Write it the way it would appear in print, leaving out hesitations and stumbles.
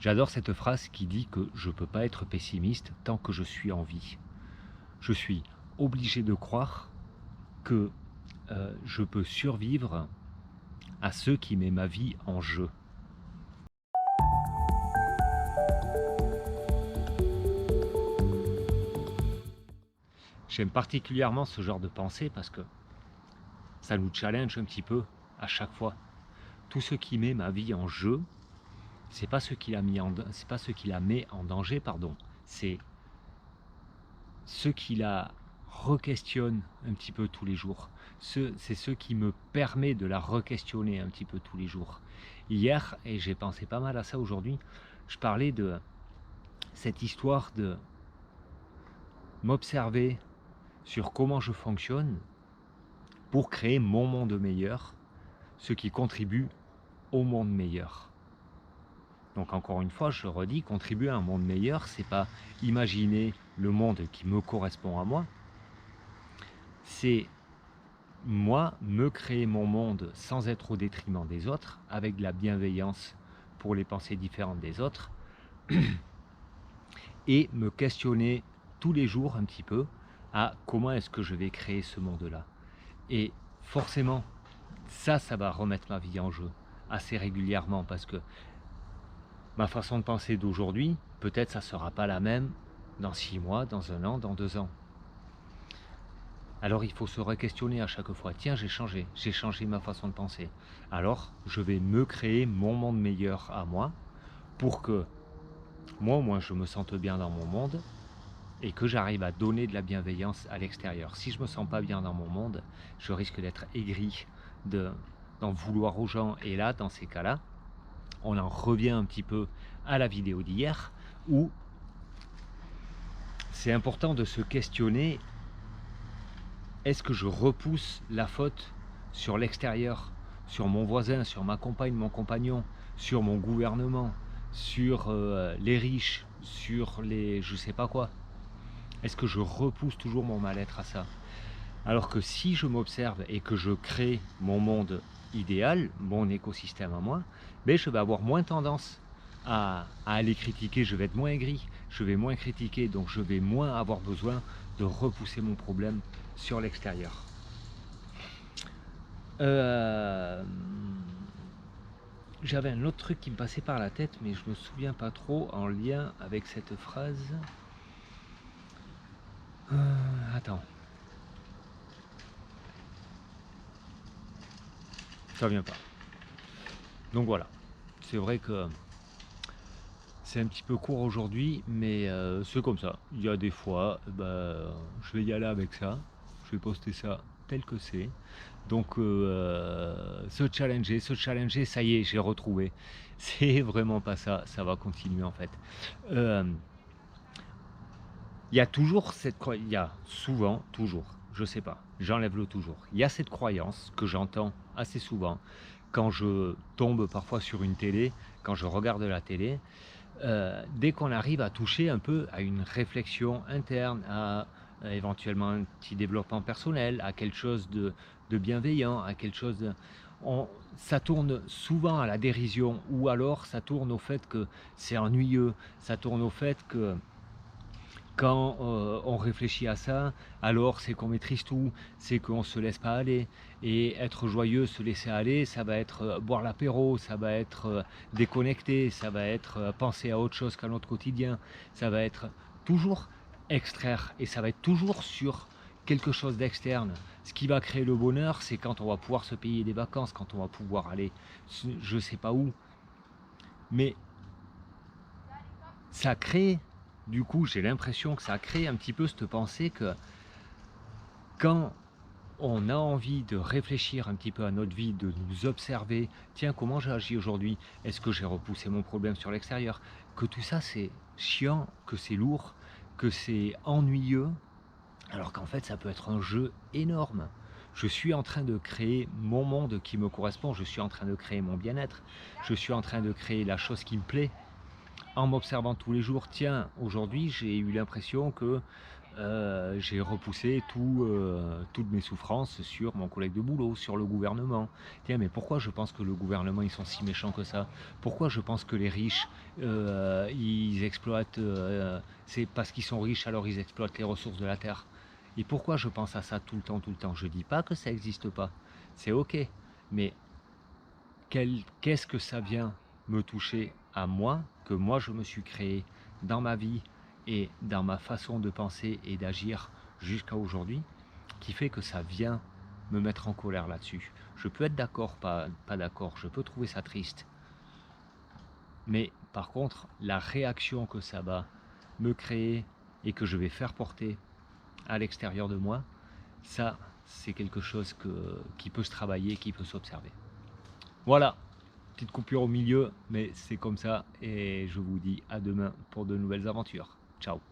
J'adore cette phrase qui dit que je ne peux pas être pessimiste tant que je suis en vie. Je suis obligé de croire que je peux survivre à ceux qui mettent ma vie en jeu. J'aime particulièrement ce genre de pensée parce que ça nous challenge un petit peu à chaque fois. Tout ce qui met ma vie en jeu, c'est pas ce qui la met en danger, pardon. C'est ce qui la re-questionne un petit peu tous les jours. C'est ce qui me permet de la re-questionner un petit peu tous les jours. Hier, et j'ai pensé pas mal à ça aujourd'hui, je parlais de cette histoire de m'observer sur comment je fonctionne pour créer mon monde meilleur, ce qui contribue au monde meilleur. Donc encore une fois, je le redis, contribuer à un monde meilleur, c'est pas imaginer le monde qui me correspond à moi, c'est moi me créer mon monde sans être au détriment des autres, avec de la bienveillance pour les pensées différentes des autres, et me questionner tous les jours un petit peu à comment est-ce que je vais créer ce monde-là. Et forcément, ça va remettre ma vie en jeu assez régulièrement parce que ma façon de penser d'aujourd'hui, peut-être ça ne sera pas la même dans 6 mois, dans 1 an, dans 2 ans. Alors il faut se re-questionner à chaque fois. Tiens, j'ai changé ma façon de penser. Alors je vais me créer mon monde meilleur à moi pour que moi au moins je me sente bien dans mon monde et que j'arrive à donner de la bienveillance à l'extérieur. Si je ne me sens pas bien dans mon monde, je risque d'être aigri, d'en vouloir aux gens. Et là, dans ces cas-là, on en revient un petit peu à la vidéo d'hier où c'est important de se questionner. Est-ce que je repousse la faute sur l'extérieur, sur mon voisin, sur ma compagne, mon compagnon, sur mon gouvernement, sur les riches, sur les je sais pas quoi? Est-ce que je repousse toujours mon mal-être à ça? Alors que si je m'observe et que je crée mon monde idéal, mon écosystème à moi, mais je vais avoir moins tendance à aller critiquer, je vais être moins aigri, je vais moins critiquer, donc je vais moins avoir besoin de repousser mon problème sur l'extérieur. J'avais un autre truc qui me passait par la tête, mais je me souviens pas trop en lien avec cette phrase. Attends. Ça vient pas. Donc voilà. C'est vrai que c'est un petit peu court aujourd'hui, mais c'est comme ça. Il y a des fois, je vais y aller avec ça. Je vais poster ça tel que c'est. Donc se challenger, ça y est, j'ai retrouvé. C'est vraiment pas ça, ça va continuer en fait. Il y a toujours cette croyance, il y a souvent, toujours, je sais pas, j'enlève le toujours. Il y a cette croyance que j'entends assez souvent quand je tombe parfois sur une télé, quand je regarde la télé, dès qu'on arrive à toucher un peu à une réflexion interne, à éventuellement un petit développement personnel, à quelque chose de bienveillant, à quelque chose de... ça tourne souvent à la dérision, ou alors ça tourne au fait que c'est ennuyeux, ça tourne au fait que quand on réfléchit à ça, alors c'est qu'on maîtrise tout, c'est qu'on ne se laisse pas aller. Et être joyeux, se laisser aller, ça va être boire l'apéro, ça va être déconnecter, ça va être penser à autre chose qu'à notre quotidien, ça va être toujours extraire et ça va être toujours sur quelque chose d'externe. Ce qui va créer le bonheur, c'est quand on va pouvoir se payer des vacances, quand on va pouvoir aller je ne sais pas où. Mais ça crée, du coup, j'ai l'impression que ça crée un petit peu cette pensée que quand on a envie de réfléchir un petit peu à notre vie, de nous observer, tiens, comment j'ai agi aujourd'hui? Est-ce que j'ai repoussé mon problème sur l'extérieur? Que tout ça, c'est chiant, que c'est lourd, que c'est ennuyeux, alors qu'en fait, ça peut être un jeu énorme. Je suis en train de créer mon monde qui me correspond, je suis en train de créer mon bien-être, je suis en train de créer la chose qui me plaît, en m'observant tous les jours. Tiens, aujourd'hui j'ai eu l'impression que j'ai repoussé toutes mes souffrances sur mon collègue de boulot, sur le gouvernement. Tiens, mais pourquoi je pense que le gouvernement, ils sont si méchants que ça? Pourquoi je pense que les riches, ils exploitent, c'est parce qu'ils sont riches, alors ils exploitent les ressources de la terre? Et pourquoi je pense à ça tout le temps, tout le temps? Je dis pas que ça n'existe pas, c'est ok, mais qu'est-ce que ça vient me toucher à moi, que moi je me suis créé dans ma vie et dans ma façon de penser et d'agir jusqu'à aujourd'hui, qui fait que ça vient me mettre en colère là-dessus. Je peux être d'accord, pas d'accord, je peux trouver ça triste, mais par contre, la réaction que ça va me créer et que je vais faire porter à l'extérieur de moi, ça, c'est quelque chose qui peut se travailler, qui peut s'observer. Voilà, petite coupure au milieu, mais c'est comme ça et je vous dis à demain pour de nouvelles aventures. Ciao.